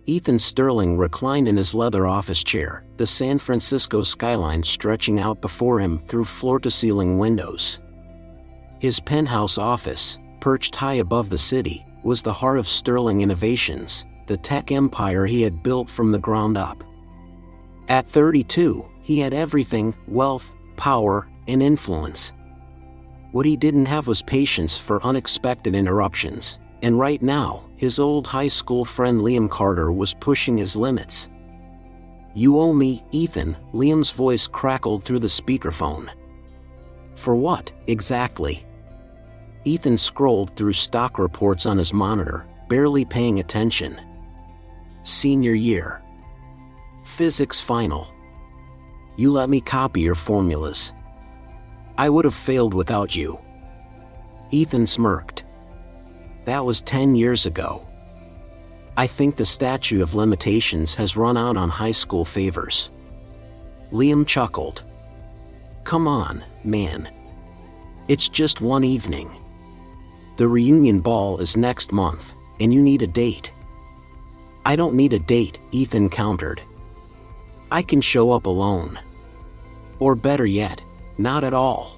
Ethan Sterling reclined in his leather office chair, the San Francisco skyline stretching out before him through floor-to-ceiling windows. His penthouse office, perched high above the city, was the heart of Sterling Innovations, the tech empire he had built from the ground up. At 32, he had everything: wealth, power, and influence. What he didn't have was patience for unexpected interruptions, and right now, his old high school friend Liam Carter was pushing his limits. "You owe me, Ethan," Liam's voice crackled through the speakerphone. "For what, exactly?" Ethan scrolled through stock reports on his monitor, barely paying attention. "Senior year. Physics final. You let me copy your formulas. I would have failed without you." Ethan smirked. "That was 10 years ago. I think the statute of limitations has run out on high school favors." Liam chuckled. "Come on, man. It's just one evening. The reunion ball is next month, and you need a date." "I don't need a date," Ethan countered. "I can show up alone. Or better yet, not at all."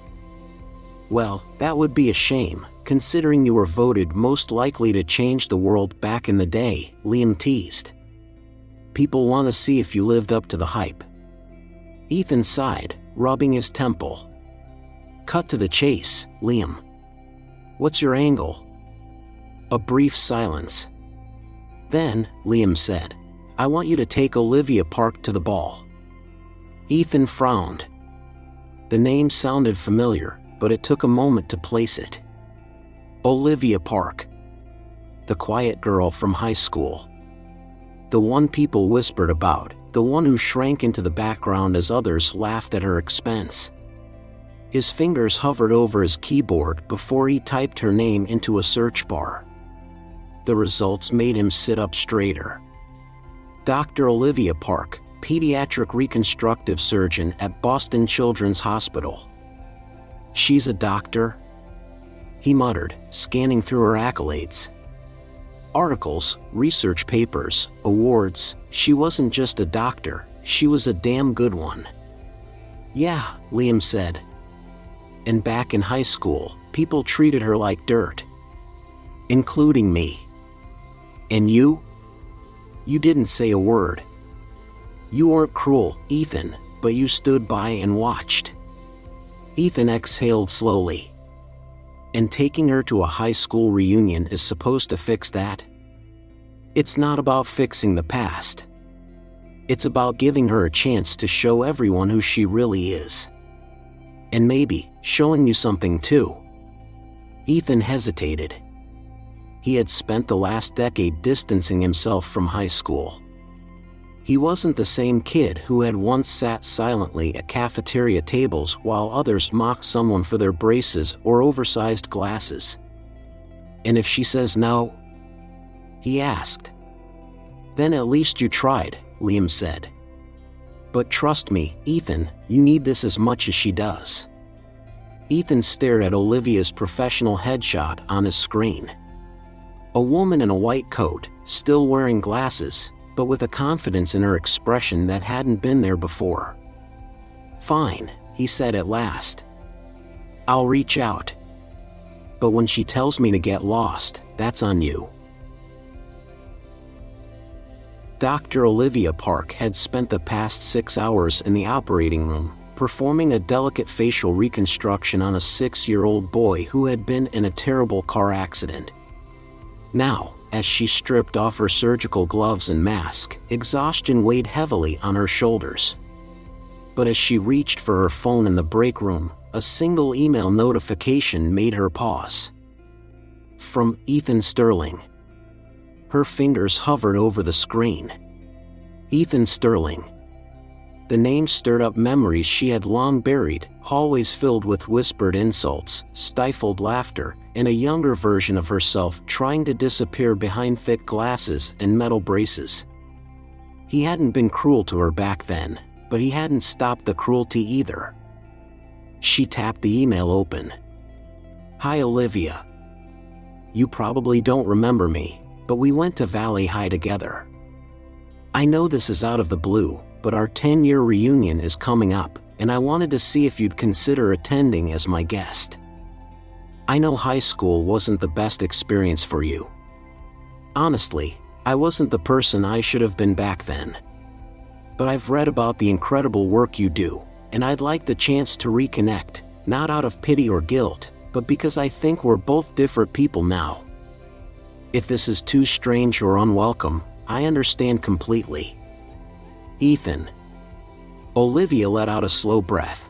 "Well, that would be a shame, considering you were voted most likely to change the world back in the day," Liam teased. "People want to see if you lived up to the hype." Ethan sighed, rubbing his temple. "Cut to the chase, Liam. What's your angle?" A brief silence. Then, Liam said, "I want you to take Olivia Park to the ball." Ethan frowned. The name sounded familiar, but it took a moment to place it. Olivia Park. The quiet girl from high school. The one people whispered about, the one who shrank into the background as others laughed at her expense. His fingers hovered over his keyboard before he typed her name into a search bar. The results made him sit up straighter. Dr. Olivia Park, pediatric reconstructive surgeon at Boston Children's Hospital. "She's a doctor?" he muttered, scanning through her accolades. Articles, research papers, awards. She wasn't just a doctor, she was a damn good one. "Yeah," Liam said. "And back in high school, people treated her like dirt. Including me. And you? You didn't say a word. You weren't cruel, Ethan, but you stood by and watched." Ethan exhaled slowly. "And taking her to a high school reunion is supposed to fix that?" "It's not about fixing the past. It's about giving her a chance to show everyone who she really is. And maybe, showing you something too." Ethan hesitated. He had spent the last decade distancing himself from high school. He wasn't the same kid who had once sat silently at cafeteria tables while others mocked someone for their braces or oversized glasses. "And if she says no?" he asked. "Then at least you tried," Liam said. "But trust me, Ethan, you need this as much as she does." Ethan stared at Olivia's professional headshot on his screen. A woman in a white coat, still wearing glasses, but with a confidence in her expression that hadn't been there before. "Fine," he said at last. "I'll reach out. But when she tells me to get lost, that's on you." Dr. Olivia Park had spent the past 6 hours in the operating room, performing a delicate facial reconstruction on a 6-year-old boy who had been in a terrible car accident. Now, as she stripped off her surgical gloves and mask, exhaustion weighed heavily on her shoulders. But as she reached for her phone in the break room, a single email notification made her pause. From Ethan Sterling. Her fingers hovered over the screen. Ethan Sterling. The name stirred up memories she had long buried, hallways filled with whispered insults, stifled laughter, and a younger version of herself trying to disappear behind thick glasses and metal braces. He hadn't been cruel to her back then, but he hadn't stopped the cruelty either. She tapped the email open. "Hi Olivia. You probably don't remember me, but we went to Valley High together. I know this is out of the blue, but our 10-year reunion is coming up, and I wanted to see if you'd consider attending as my guest. I know high school wasn't the best experience for you. Honestly, I wasn't the person I should have been back then. But I've read about the incredible work you do, and I'd like the chance to reconnect, not out of pity or guilt, but because I think we're both different people now. If this is too strange or unwelcome, I understand completely. Ethan. Olivia let out a slow breath.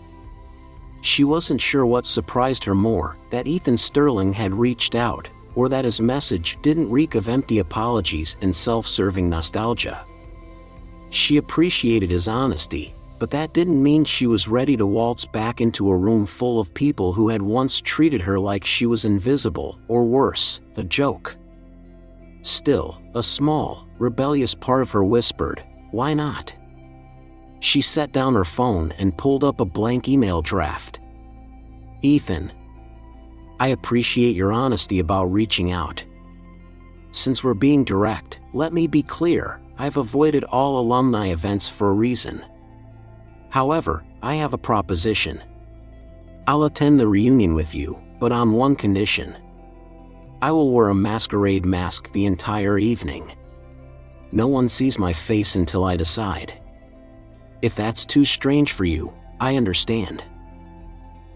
She wasn't sure what surprised her more, that Ethan Sterling had reached out, or that his message didn't reek of empty apologies and self-serving nostalgia. She appreciated his honesty, but that didn't mean she was ready to waltz back into a room full of people who had once treated her like she was invisible, or worse, a joke. Still, a small, rebellious part of her whispered, "Why not?" She set down her phone and pulled up a blank email draft. Ethan. I appreciate your honesty about reaching out. Since we're being direct, let me be clear, I've avoided all alumni events for a reason. However, I have a proposition. I'll attend the reunion with you, but on one condition. I will wear a masquerade mask the entire evening. No one sees my face until I decide. If that's too strange for you, I understand.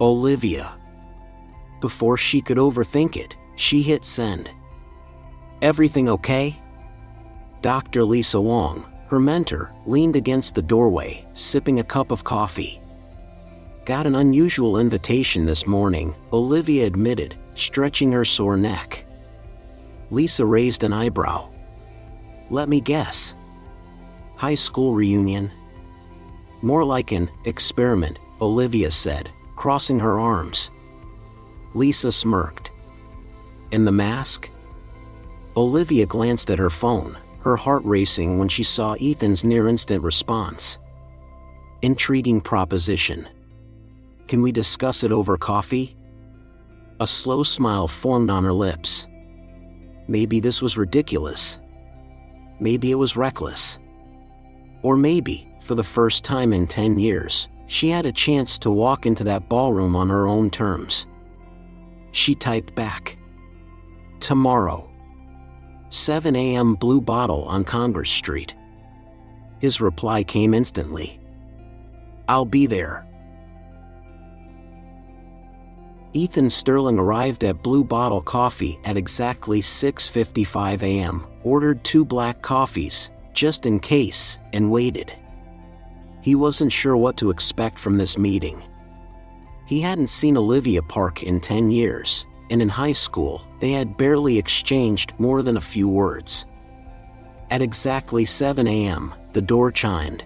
Olivia. Before she could overthink it, she hit send. Everything okay? Dr. Lisa Wong, her mentor, leaned against the doorway, sipping a cup of coffee. Got an unusual invitation this morning, Olivia admitted, stretching her sore neck. Lisa raised an eyebrow. Let me guess. High school reunion? More like an experiment, Olivia said, crossing her arms. Lisa smirked. And the mask? Olivia glanced at her phone, her heart racing when she saw Ethan's near-instant response. Intriguing proposition. Can we discuss it over coffee? A slow smile formed on her lips. Maybe this was ridiculous. Maybe it was reckless. Or maybe, for the first time in 10 years, she had a chance to walk into that ballroom on her own terms. She typed back. Tomorrow. 7 a.m. Blue Bottle on Congress Street. His reply came instantly. I'll be there. Ethan Sterling arrived at Blue Bottle Coffee at exactly 6:55 a.m., ordered 2 black coffees, just in case, and waited. He wasn't sure what to expect from this meeting. He hadn't seen Olivia Park in 10 years, and in high school, they had barely exchanged more than a few words. At exactly 7 a.m., the door chimed.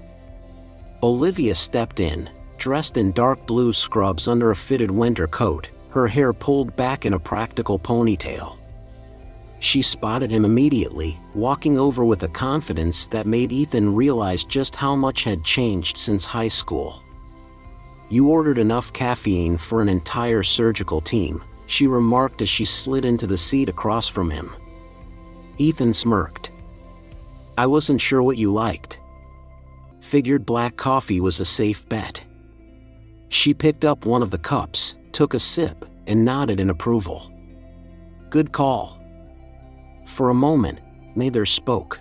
Olivia stepped in, dressed in dark blue scrubs under a fitted winter coat, her hair pulled back in a practical ponytail. She spotted him immediately, walking over with a confidence that made Ethan realize just how much had changed since high school. You ordered enough caffeine for an entire surgical team, she remarked as she slid into the seat across from him. Ethan smirked. I wasn't sure what you liked. Figured black coffee was a safe bet. She picked up one of the cups, took a sip, and nodded in approval. Good call. For a moment, neither spoke.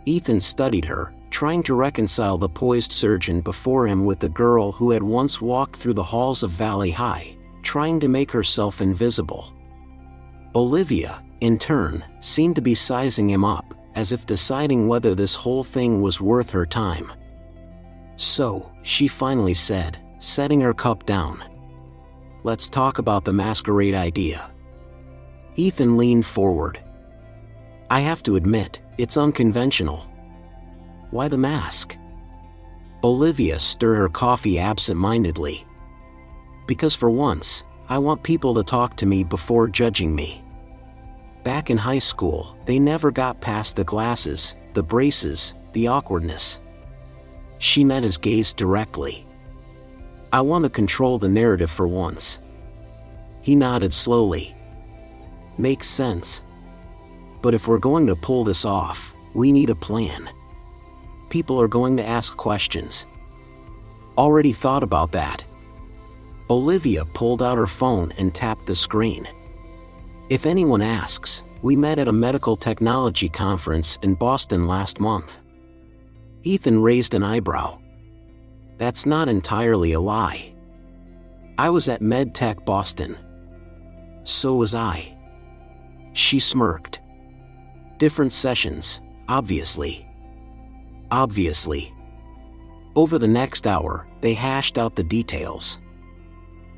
Ethan studied her, trying to reconcile the poised surgeon before him with the girl who had once walked through the halls of Valley High, trying to make herself invisible. Olivia, in turn, seemed to be sizing him up, as if deciding whether this whole thing was worth her time. So, she finally said, setting her cup down. Let's talk about the masquerade idea. Ethan leaned forward. I have to admit, it's unconventional. Why the mask? Olivia stirred her coffee absent-mindedly. Because for once, I want people to talk to me before judging me. Back in high school, they never got past the glasses, the braces, the awkwardness. She met his gaze directly. I want to control the narrative for once. He nodded slowly. Makes sense. But if we're going to pull this off, we need a plan. People are going to ask questions. Already thought about that. Olivia pulled out her phone and tapped the screen. If anyone asks, we met at a medical technology conference in Boston last month. Ethan raised an eyebrow. That's not entirely a lie. I was at MedTech Boston. So was I. She smirked. Different sessions, obviously. Obviously. Over the next hour, they hashed out the details.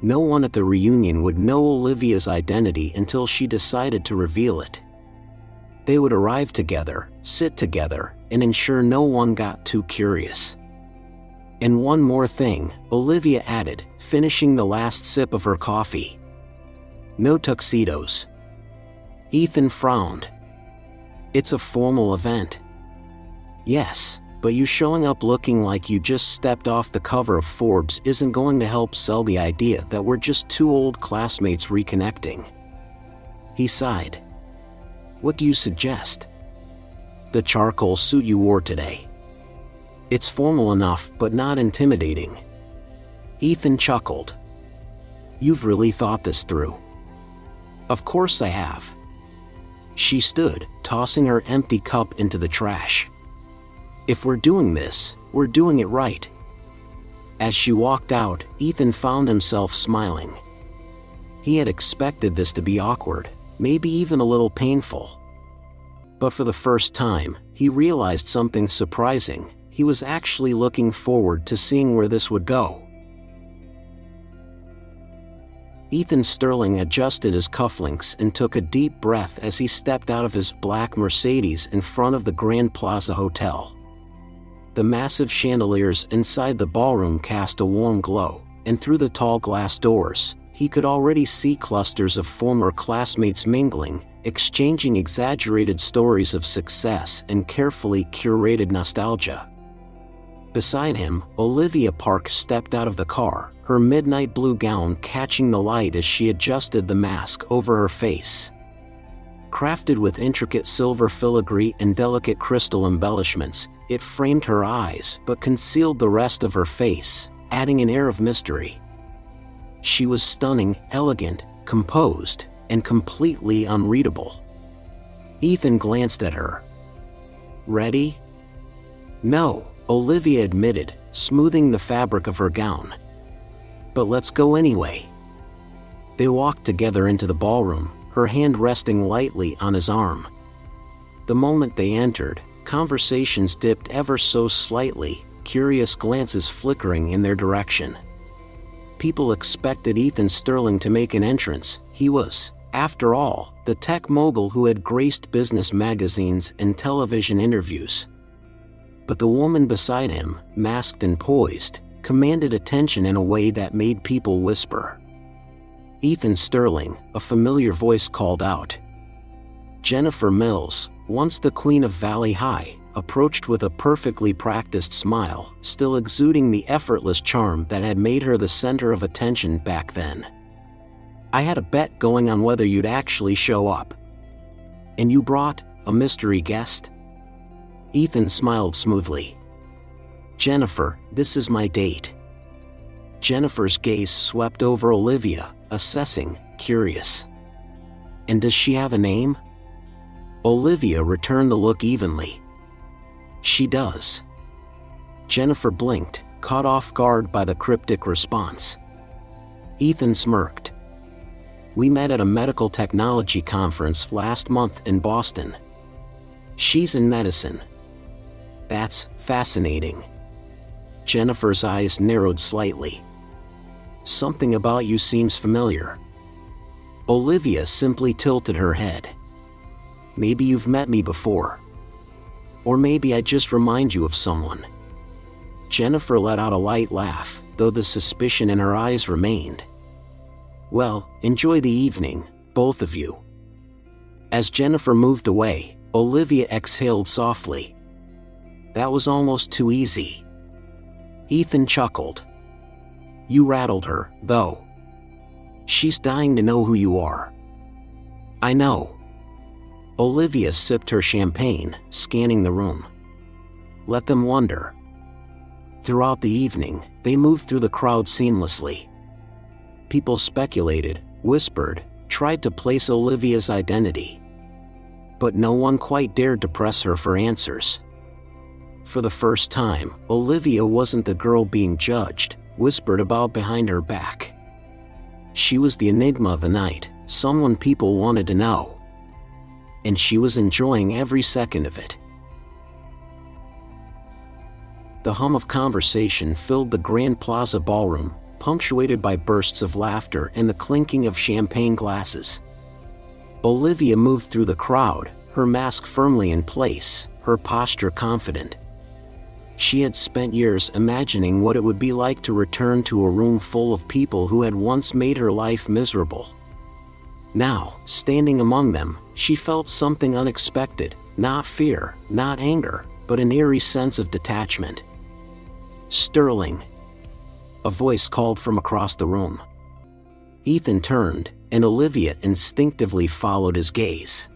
No one at the reunion would know Olivia's identity until she decided to reveal it. They would arrive together, sit together, and ensure no one got too curious. And one more thing, Olivia added, finishing the last sip of her coffee. No tuxedos. Ethan frowned. It's a formal event. Yes, but you showing up looking like you just stepped off the cover of Forbes isn't going to help sell the idea that we're just two old classmates reconnecting. He sighed. What do you suggest? The charcoal suit you wore today. It's formal enough but not intimidating. Ethan chuckled. You've really thought this through. Of course I have. She stood, tossing her empty cup into the trash. If we're doing this, we're doing it right. As she walked out, Ethan found himself smiling. He had expected this to be awkward, maybe even a little painful. But for the first time, he realized something surprising. He was actually looking forward to seeing where this would go. Ethan Sterling adjusted his cufflinks and took a deep breath as he stepped out of his black Mercedes in front of the Grand Plaza Hotel. The massive chandeliers inside the ballroom cast a warm glow, and through the tall glass doors, he could already see clusters of former classmates mingling, exchanging exaggerated stories of success and carefully curated nostalgia. Beside him, Olivia Park stepped out of the car, her midnight blue gown catching the light as she adjusted the mask over her face. Crafted with intricate silver filigree and delicate crystal embellishments, it framed her eyes but concealed the rest of her face, adding an air of mystery. She was stunning, elegant, composed, and completely unreadable. Ethan glanced at her. Ready? No, Olivia admitted, smoothing the fabric of her gown. But let's go anyway. They walked together into the ballroom, her hand resting lightly on his arm. The moment they entered, conversations dipped ever so slightly, curious glances flickering in their direction. People expected Ethan Sterling to make an entrance. He was, after all, the tech mogul who had graced business magazines and television interviews. But the woman beside him, masked and poised, commanded attention in a way that made people whisper. Ethan Sterling, a familiar voice called out. Jennifer Mills, once the queen of Valley High, approached with a perfectly practiced smile, still exuding the effortless charm that had made her the center of attention back then. I had a bet going on whether you'd actually show up. And you brought a mystery guest? Ethan smiled smoothly. Jennifer, this is my date. Jennifer's gaze swept over Olivia, assessing, curious. And does she have a name? Olivia returned the look evenly. She does. Jennifer blinked, caught off guard by the cryptic response. Ethan smirked. We met at a medical technology conference last month in Boston. She's in medicine. That's fascinating. Jennifer's eyes narrowed slightly. Something about you seems familiar. Olivia simply tilted her head. Maybe you've met me before. Or maybe I just remind you of someone. Jennifer let out a light laugh, though the suspicion in her eyes remained. Well, enjoy the evening, both of you. As Jennifer moved away, Olivia exhaled softly. That was almost too easy. Ethan chuckled. You rattled her, though. She's dying to know who you are. I know. Olivia sipped her champagne, scanning the room. let them wonder. Throughout the evening, they moved through the crowd seamlessly. People speculated, whispered, tried to place Olivia's identity. But no one quite dared to press her for answers. For the first time, Olivia wasn't the girl being judged, whispered about behind her back. She was the enigma of the night, someone people wanted to know. And she was enjoying every second of it. The hum of conversation filled the Grand Plaza ballroom, punctuated by bursts of laughter and the clinking of champagne glasses. Olivia moved through the crowd, her mask firmly in place, her posture confident. She had spent years imagining what it would be like to return to a room full of people who had once made her life miserable. Now, standing among them, she felt something unexpected, not fear, not anger, but an eerie sense of detachment. "Sterling," a voice called from across the room. Ethan turned, and Olivia instinctively followed his gaze.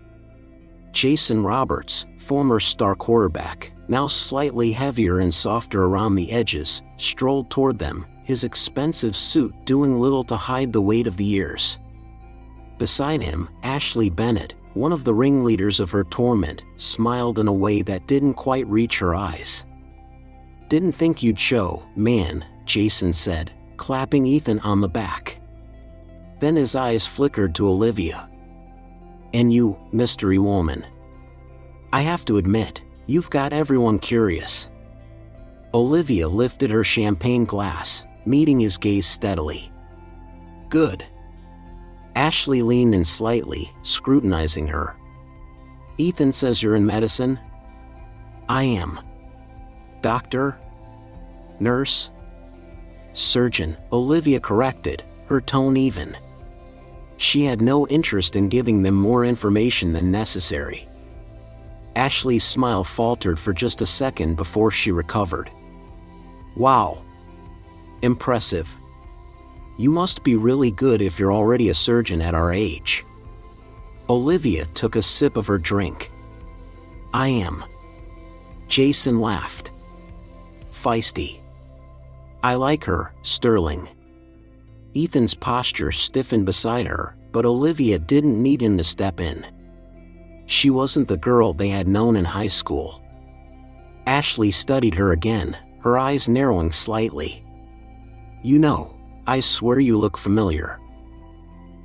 Jason Roberts, former star quarterback, now slightly heavier and softer around the edges, strolled toward them, his expensive suit doing little to hide the weight of the years. Beside him, Ashley Bennett, one of the ringleaders of her torment, smiled in a way that didn't quite reach her eyes. "Didn't think you'd show, man," Jason said, clapping Ethan on the back. Then his eyes flickered to Olivia. "And you, mystery woman. I have to admit, you've got everyone curious." Olivia lifted her champagne glass, meeting his gaze steadily. "Good." Ashley leaned in slightly, scrutinizing her. "Ethan says you're in medicine?" "I am." "Doctor? Nurse?" "Surgeon," Olivia corrected, her tone even. She had no interest in giving them more information than necessary. Ashley's smile faltered for just a second before she recovered. "Wow. Impressive. You must be really good if you're already a surgeon at our age." Olivia took a sip of her drink. "I am." Jason laughed. "Feisty. I like her, Sterling." Ethan's posture stiffened beside her, but Olivia didn't need him to step in. She wasn't the girl they had known in high school. Ashley studied her again, her eyes narrowing slightly. "You know, I swear you look familiar."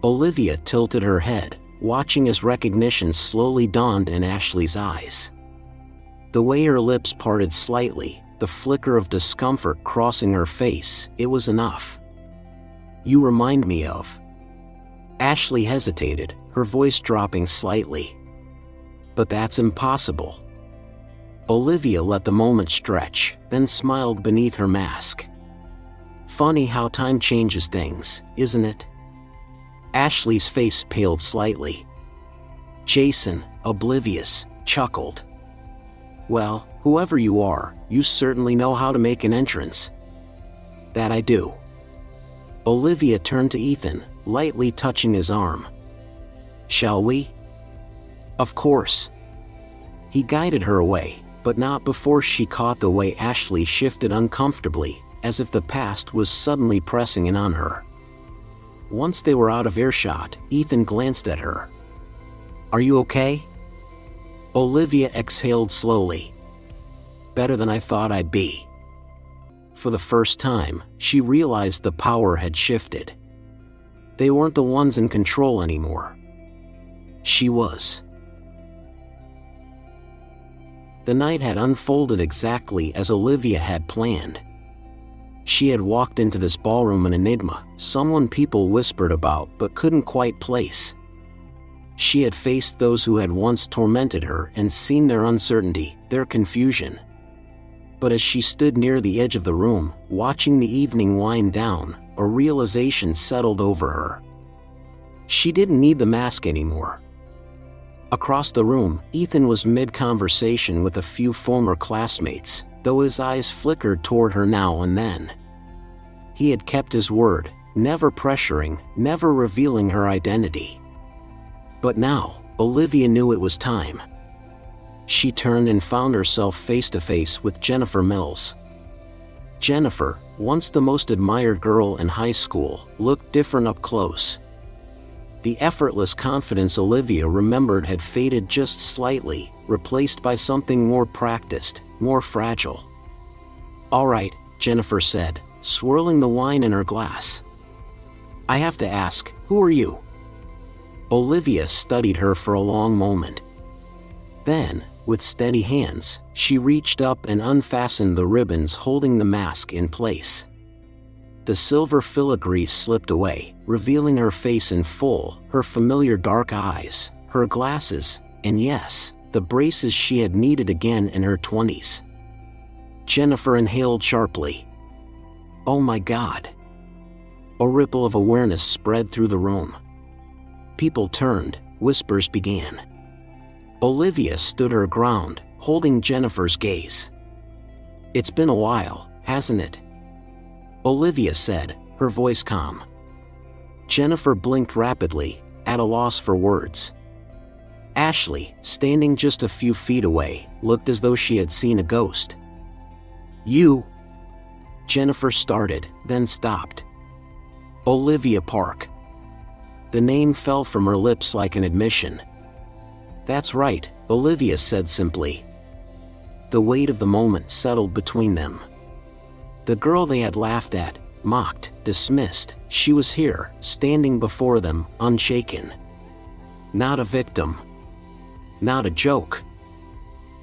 Olivia tilted her head, watching as recognition slowly dawned in Ashley's eyes. The way her lips parted slightly, the flicker of discomfort crossing her face, it was enough. "You remind me of..." Ashley hesitated, her voice dropping slightly. "But that's impossible." Olivia let the moment stretch, then smiled beneath her mask. "Funny how time changes things, isn't it?" Ashley's face paled slightly. Jason, oblivious, chuckled. "Well, whoever you are, you certainly know how to make an entrance." "That I do." Olivia turned to Ethan, lightly touching his arm. "Shall we?" "Of course." He guided her away, but not before she caught the way Ashley shifted uncomfortably, as if the past was suddenly pressing in on her. Once they were out of earshot, Ethan glanced at her. "Are you okay?" Olivia exhaled slowly. "Better than I thought I'd be." For the first time, she realized the power had shifted. They weren't the ones in control anymore. She was. The night had unfolded exactly as Olivia had planned. She had walked into this ballroom an enigma, someone people whispered about but couldn't quite place. She had faced those who had once tormented her and seen their uncertainty, their confusion. But as she stood near the edge of the room, watching the evening wind down, a realization settled over her. She didn't need the mask anymore. Across the room, Ethan was mid-conversation with a few former classmates, though his eyes flickered toward her now and then. He had kept his word, never pressuring, never revealing her identity. But now, Olivia knew it was time. She turned and found herself face to face with Jennifer Mills. Jennifer, once the most admired girl in high school, looked different up close. The effortless confidence Olivia remembered had faded just slightly, replaced by something more practiced, more fragile. "All right," Jennifer said, swirling the wine in her glass. "I have to ask, who are you?" Olivia studied her for a long moment. Then, with steady hands, she reached up and unfastened the ribbons holding the mask in place. The silver filigree slipped away, revealing her face in full, her familiar dark eyes, her glasses, and yes, the braces she had needed again in her 20s. Jennifer inhaled sharply. "Oh my God." A ripple of awareness spread through the room. People turned, whispers began. Olivia stood her ground, holding Jennifer's gaze. "It's been a while, hasn't it?" Olivia said, her voice calm. Jennifer blinked rapidly, at a loss for words. Ashley, standing just a few feet away, looked as though she had seen a ghost. "You?" Jennifer started, then stopped. "Olivia Park." The name fell from her lips like an admission. "That's right," Olivia said simply. The weight of the moment settled between them. The girl they had laughed at, mocked, dismissed, she was here, standing before them, unshaken. Not a victim. Not a joke.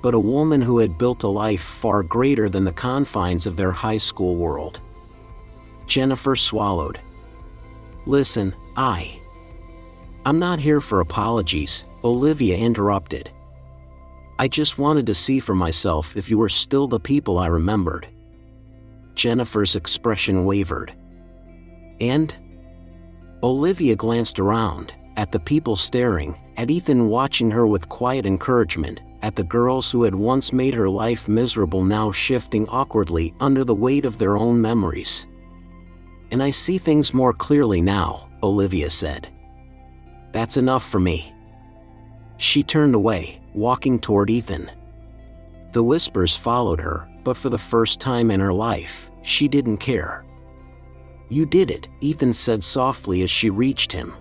But a woman who had built a life far greater than the confines of their high school world. Jennifer swallowed. "Listen, I'm not here for apologies," Olivia interrupted. "I just wanted to see for myself if you were still the people I remembered." Jennifer's expression wavered. "And?" Olivia glanced around, at the people staring, at Ethan watching her with quiet encouragement, at the girls who had once made her life miserable now shifting awkwardly under the weight of their own memories. "And I see things more clearly now," Olivia said. "That's enough for me." She turned away, walking toward Ethan. The whispers followed her, but for the first time in her life, she didn't care. "You did it," Ethan said softly as she reached him.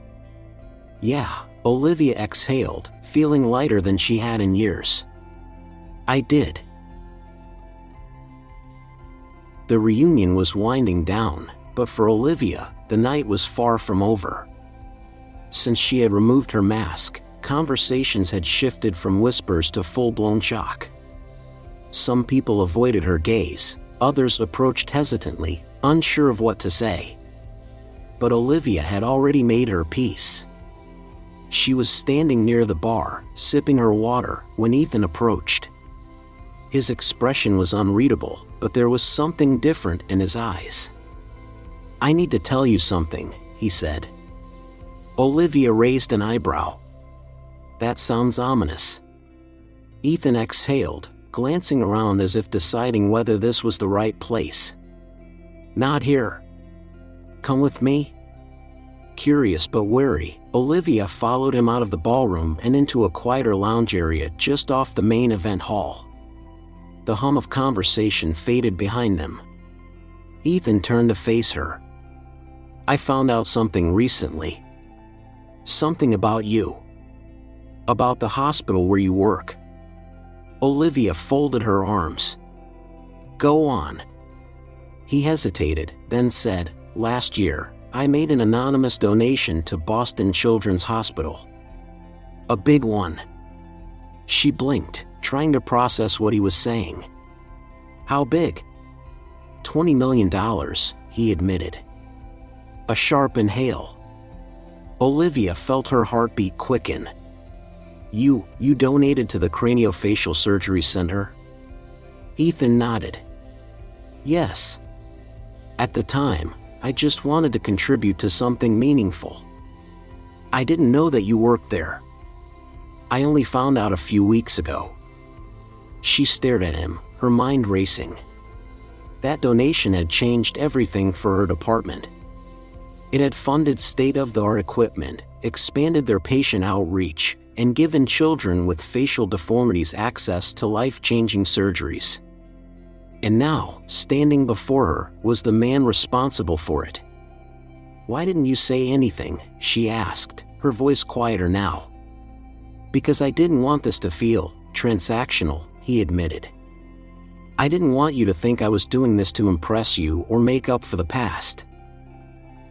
"Yeah," Olivia exhaled, feeling lighter than she had in years. "I did." The reunion was winding down, but for Olivia, the night was far from over. Since she had removed her mask, conversations had shifted from whispers to full-blown shock. Some people avoided her gaze, others approached hesitantly, unsure of what to say. But Olivia had already made her peace. She was standing near the bar, sipping her water, when Ethan approached. His expression was unreadable, but there was something different in his eyes. "I need to tell you something," he said. Olivia raised an eyebrow. "That sounds ominous." Ethan exhaled, glancing around as if deciding whether this was the right place. "Not here." "Come with me?" Curious but wary, Olivia followed him out of the ballroom and into a quieter lounge area just off the main event hall. The hum of conversation faded behind them. Ethan turned to face her. "I found out something recently. Something about you. About the hospital where you work." Olivia folded her arms. "Go on." He hesitated, then said, "Last year, I made an anonymous donation to Boston Children's Hospital. A big one." She blinked, trying to process what he was saying. "How big?" $20 million, he admitted. A sharp inhale. Olivia felt her heartbeat quicken. You donated to the Craniofacial Surgery Center?" Ethan nodded. "Yes. At the time, I just wanted to contribute to something meaningful. I didn't know that you worked there. I only found out a few weeks ago." She stared at him, her mind racing. That donation had changed everything for her department. It had funded state-of-the-art equipment, expanded their patient outreach, and given children with facial deformities access to life-changing surgeries. And now, standing before her, was the man responsible for it. "Why didn't you say anything?" she asked, her voice quieter now. "Because I didn't want this to feel transactional," he admitted. "I didn't want you to think I was doing this to impress you or make up for the past.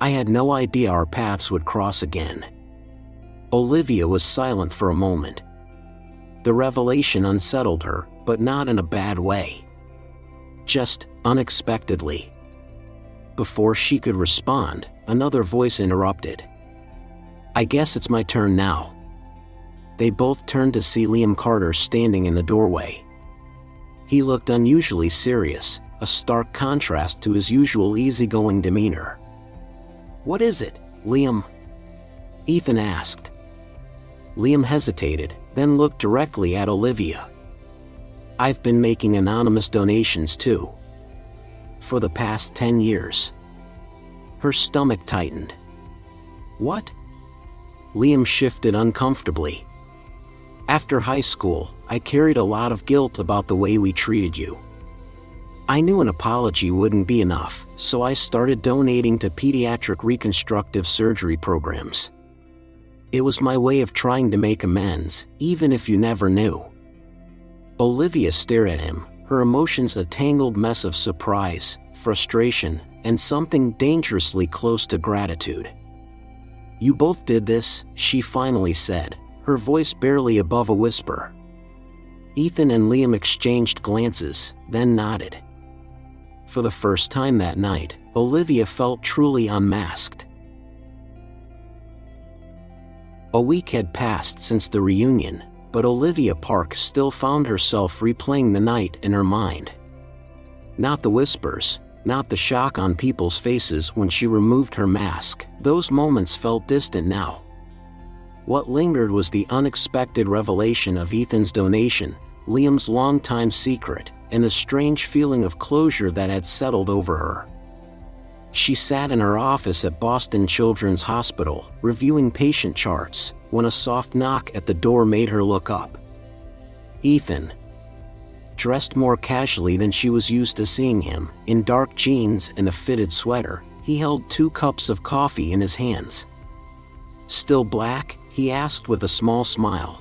I had no idea our paths would cross again." Olivia was silent for a moment. The revelation unsettled her, but not in a bad way. Just unexpectedly. Before she could respond, another voice interrupted. "I guess it's my turn now." They both turned to see Liam Carter standing in the doorway. He looked unusually serious, a stark contrast to his usual easygoing demeanor. "What is it, Liam?" Ethan asked. Liam hesitated, then looked directly at Olivia. "I've been making anonymous donations too. For the past 10 years. Her stomach tightened. "What?" Liam shifted uncomfortably. "After high school, I carried a lot of guilt about the way we treated you. I knew an apology wouldn't be enough, so I started donating to pediatric reconstructive surgery programs. It was my way of trying to make amends, even if you never knew." Olivia stared at him, her emotions a tangled mess of surprise, frustration, and something dangerously close to gratitude. "You both did this," she finally said, her voice barely above a whisper. Ethan and Liam exchanged glances, then nodded. For the first time that night, Olivia felt truly unmasked. A week had passed since the reunion, but Olivia Park still found herself replaying the night in her mind. Not the whispers, not the shock on people's faces when she removed her mask, those moments felt distant now. What lingered was the unexpected revelation of Ethan's donation, Liam's longtime secret, and a strange feeling of closure that had settled over her. She sat in her office at Boston Children's Hospital, reviewing patient charts, when a soft knock at the door made her look up. Ethan. Dressed more casually than she was used to seeing him, in dark jeans and a fitted sweater, he held 2 cups of coffee in his hands. "Still black?" he asked with a small smile.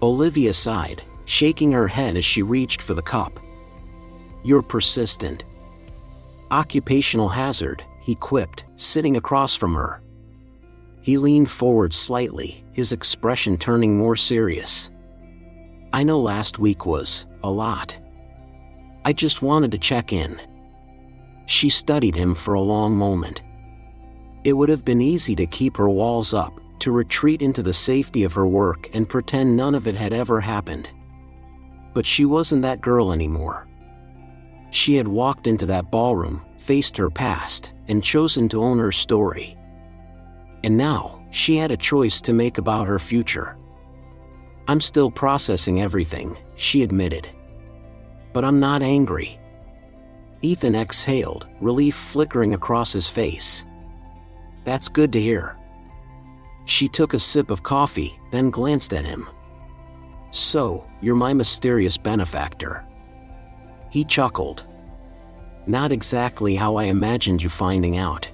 Olivia sighed, shaking her head as she reached for the cup. "You're persistent." "Occupational hazard," he quipped, sitting across from her. He leaned forward slightly, his expression turning more serious. "I know last week was a lot. I just wanted to check in." She studied him for a long moment. It would have been easy to keep her walls up, to retreat into the safety of her work and pretend none of it had ever happened. But she wasn't that girl anymore. She had walked into that ballroom, faced her past, and chosen to own her story. And now, she had a choice to make about her future. "I'm still processing everything," she admitted. "But I'm not angry." Ethan exhaled, relief flickering across his face. "That's good to hear." She took a sip of coffee, then glanced at him. "So, you're my mysterious benefactor." He chuckled. "Not exactly how I imagined you finding out."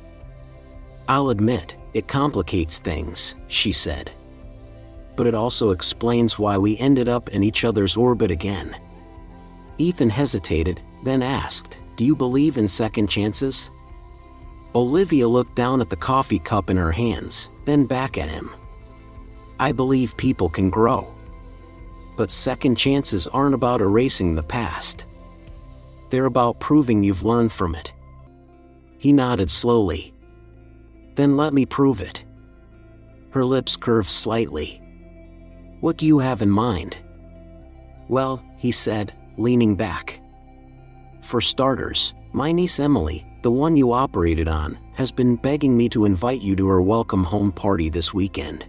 "I'll admit, it complicates things," she said. "But it also explains why we ended up in each other's orbit again." Ethan hesitated, then asked, "Do you believe in second chances?" Olivia looked down at the coffee cup in her hands, then back at him. "I believe people can grow. But second chances aren't about erasing the past. They're about proving you've learned from it." He nodded slowly. "Then let me prove it." Her lips curved slightly. "What do you have in mind?" "Well," he said, leaning back. "For starters, my niece Emily, the one you operated on, has been begging me to invite you to her welcome home party this weekend.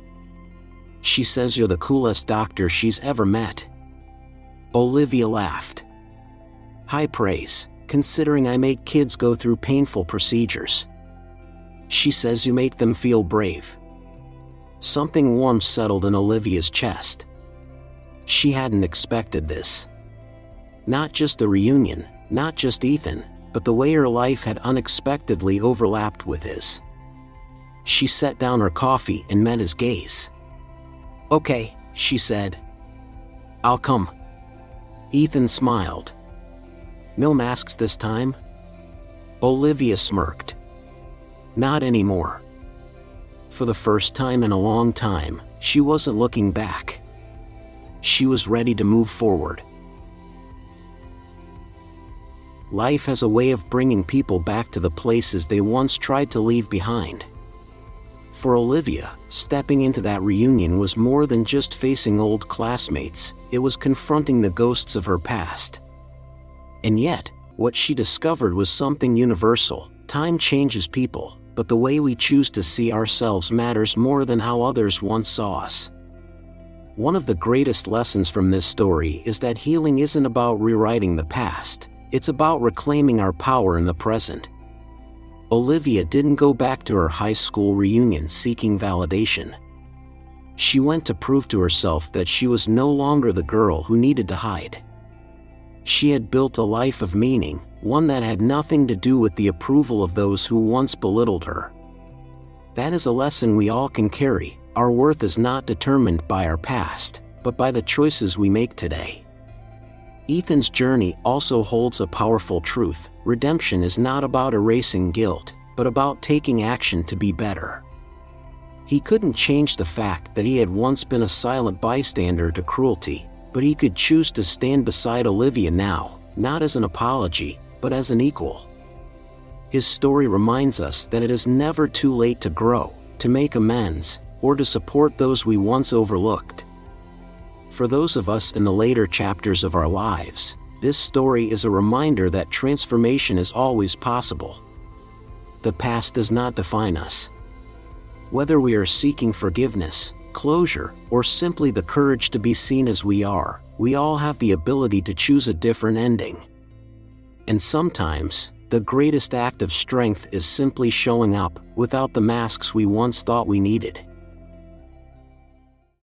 She says you're the coolest doctor she's ever met." Olivia laughed. "High praise, considering I make kids go through painful procedures." "She says you make them feel brave." Something warm settled in Olivia's chest. She hadn't expected this. Not just the reunion, not just Ethan, but the way her life had unexpectedly overlapped with his. She set down her coffee and met his gaze. "Okay," she said. "I'll come." Ethan smiled. "No masks this time?" Olivia smirked. "Not anymore." For the first time in a long time, she wasn't looking back. She was ready to move forward. Life has a way of bringing people back to the places they once tried to leave behind. For Olivia, stepping into that reunion was more than just facing old classmates, it was confronting the ghosts of her past. And yet, what she discovered was something universal. Time changes people, but the way we choose to see ourselves matters more than how others once saw us. One of the greatest lessons from this story is that healing isn't about rewriting the past, it's about reclaiming our power in the present. Olivia didn't go back to her high school reunion seeking validation. She went to prove to herself that she was no longer the girl who needed to hide. She had built a life of meaning, one that had nothing to do with the approval of those who once belittled her. That is a lesson we all can carry. Our worth is not determined by our past, but by the choices we make today. Ethan's journey also holds a powerful truth. Redemption is not about erasing guilt, but about taking action to be better. He couldn't change the fact that he had once been a silent bystander to cruelty, but he could choose to stand beside Olivia now, not as an apology, but as an equal. His story reminds us that it is never too late to grow, to make amends, or to support those we once overlooked. For those of us in the later chapters of our lives, this story is a reminder that transformation is always possible. The past does not define us. Whether we are seeking forgiveness, closure, or simply the courage to be seen as we are, we all have the ability to choose a different ending. And sometimes, the greatest act of strength is simply showing up without the masks we once thought we needed.